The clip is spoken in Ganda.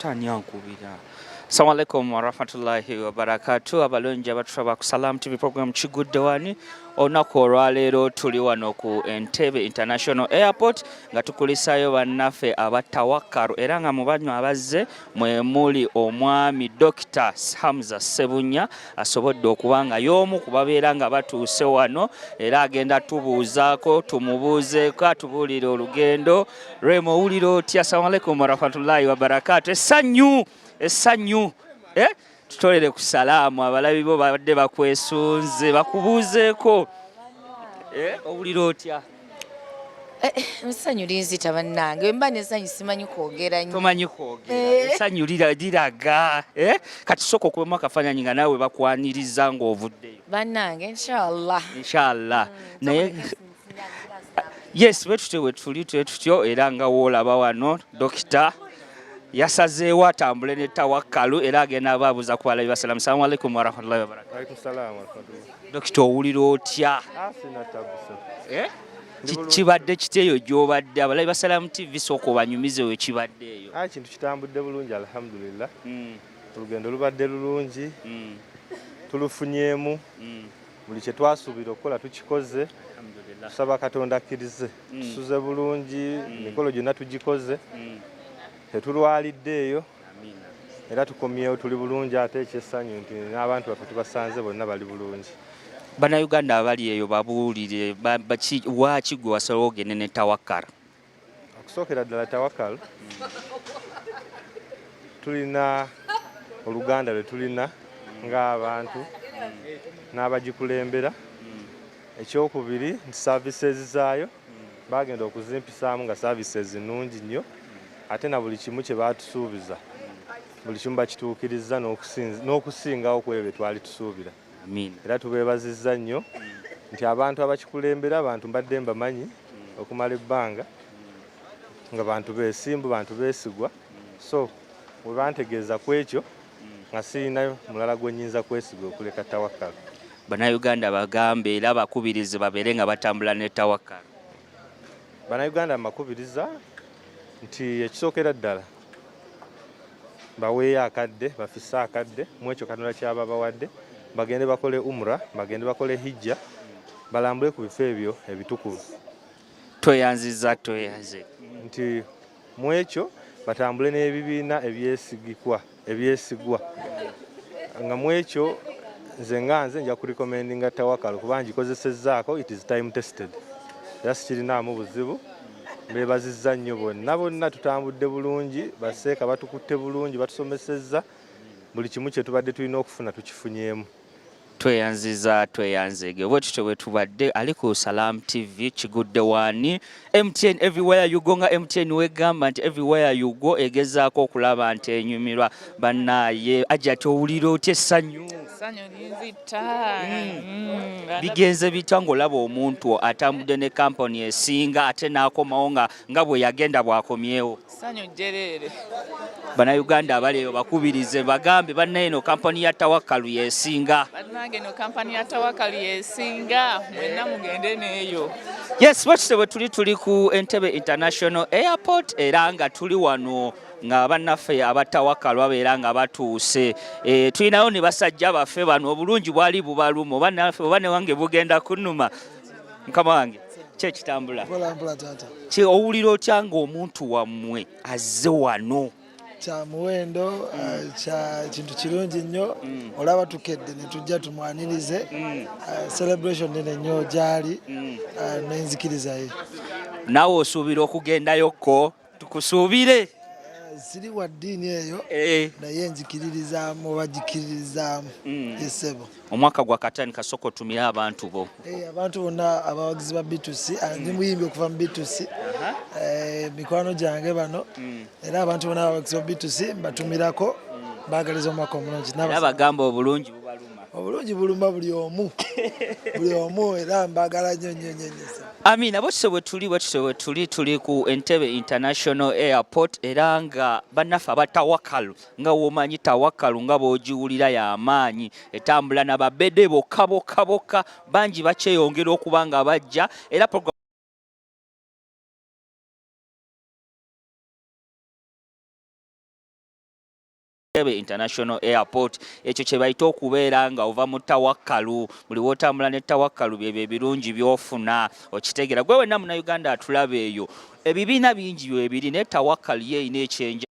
Tani yankubira. Assalamu alaikum wa rahmatullahi wa barakatuh. Abalungi abatulaba ku Salam TV program Kigudde Wani. Olunaku olwaleero tuli wano ku Entebbe International Airport nga tukulisayo bannaffe abatawakkalu era nga mu banywa abazze mwe muli omwami Dr. Hamza Sebunya asobodde okuba nga y'omu ku babeera nga batuuse wano era agenda tubuuzaako tumubuuzeeko atubuulire olugendo. Rema owulira otya? Assalamu alaikum wa rahmatullahi wa barakatuh. Essanyu tutolere ku salaamu abalabi bo badde bakwesunze bakubuuzeeko owulira otya? Essanyu linzita bannange mba n'essanyu simanyi kwogera nnyo. Tomanyi kwogera essanyu liraga kati sooka okubemu akafaananyi nga naawe bakwaniriza ng'ovuddeyo bannange inshallah naye yes bwe tutyo era nga woolaba wano dokita yasazeewo atambule ne tawakkalu era agenda abaabuuza ku balabi basalamu. Assalamu alaikum wa rahmatullahi wa barakatuh. Alaikum salaam wa rahmatullahi. Dokita owulira otya? Sina tabusa. Kibadde kiteeyo gy'obadde abalabi basalamu TV sooka obanyumize we kibadde eyo. Kintu kitambudde bulungi alhamdulillah. Olugendo lubadde lulungi. Tulufunyeemu. Buli kye twasuubira okukola tukikoze. Tusaba Katonda akkirize. Tusuze bulungi, emikolo gyonna tugikoze. Tetulwaliddeeyo era tukomyewo tuli bulungi ate ekyessanyu nti n'abantu baffe tubasanze bonna bali bulungi. Bannayuganda abali eyo babuulire waaki gwe wasalawo ogende ne tawakkala? Okusookera ddala tawakkala tulina oluganda lwe tulina ng'abantu n'abagikulembera. Ekyokubiri nti services zaayo bagenda okuzimpisaamu nga services nnungi nnyo ate na buli kimu kye baatusuubiza buli kimu bakituukiriza n'okusingawo ku ebyo bye twali tusuubira. Era tubeebazizza nnyo nti abantu abakikulembera abantu mbadde mbamanyi okumala ebbanga nga bantu beesimbu bantu beesigwa, so bwe bantegeeza ku ekyo nga sirinayo mulala gwe nnyinza kwesiga okuleka tawakkala. Bannayuganda bagambe era bakubirize babeere nga batambula ne tawakkala. Bannayuganda makubiriza nti ekisookera ddala baweeyo akadde bafisse akadde mu ekyo Katonda kyaba bawadde bagende bakole umra bagende bakole hijja balambule ku bifo ebyo ebitukuvu. Tweyanze nti mu ekyo batambule n'ebibiina ebyesigwa nga mu ekyo nze nja kurekomendinga tawakkala kuba ngikozesezzaako it is time tested era sikirinaamu buzibu. Beebazizza nnyo bonna tutambudde bulungi baseeka batukutte bulungi batusomesezza buli kimu kye tubadde tulina okufuna tukifunyeemu. Tweyanzege bwe tutyo bwe tubadde ali ku Salam TV Kigudde Wani. MTN everywhere you go nga MTN wegamba nti everywhere you go egezaako okulaba nti enyumirwa bannaaye ajja towulira otya essanyu? Essanyu linzita. Bigenze bitya ng'olaba omuntu atambudde ne kampani esinga ate n'akomawo nga bwe yagenda bw'akomyewo? Essanyu jjereere. Bannayuganda abali eyo bakubirize bagambe bannaye no kampani ya tawakkalu yesinga. Bannange no kampani ya tawakkalu yesinga mwenna mugende n'eyo. Yes, bwe tuli ku Entebbe International Airport era nga tuli wano nga bannaffe abatawakkalu babeera nga batuuse. Tulinayo ne basajja baffe bano obulungi bwali bubaluma bannaffe oba ne wange bugenda kunnuma. Mukama wange kyekitambula. Owulira otya ng'omuntu wammwe azze wano? Kya muwendo kya kintu kirungi nnyo olaba tukedde ne tujja tumwanirize celebration nene nnyo gyali n'enzikiriza ye. Naawe osuubira okugendayokko tukusuubire? Siri wa ddiini eyo naye nzikiririzaamu bagikiririzaamu esebo. Omwaka gwa katani kasooka otumire abantu bo. Abantu bonna abawagizi ba B2c ndi muyimbi okuva mu B2c mikwano gyange bano era abantu bonna abawagizi ba B2c mbatumirako baagaliza omwaka omulungi. Bagamba obulungi bubaluma. Obulungi buluma buli omu era mbagala nnyo. Amina bwe tuli ku Entebbe International Airport era nga bannaffe abatawakkalu nga womanyi tawakkalu nga bw'ogiwulira y'amaanyi etambula n'ababede bokka bangi bakyeyongera okuba nga bajja era Entebbe International Airport ekyo kye bayita okubeera nga ova mu tawakkalu buli wotambula ne tawakkalu byebyo ebirungi byofuna okitegeera gwe wenna munnayuganda atulaba eyo ebibiina bingi bwe biri ne tawakkalu ye erina ekyenja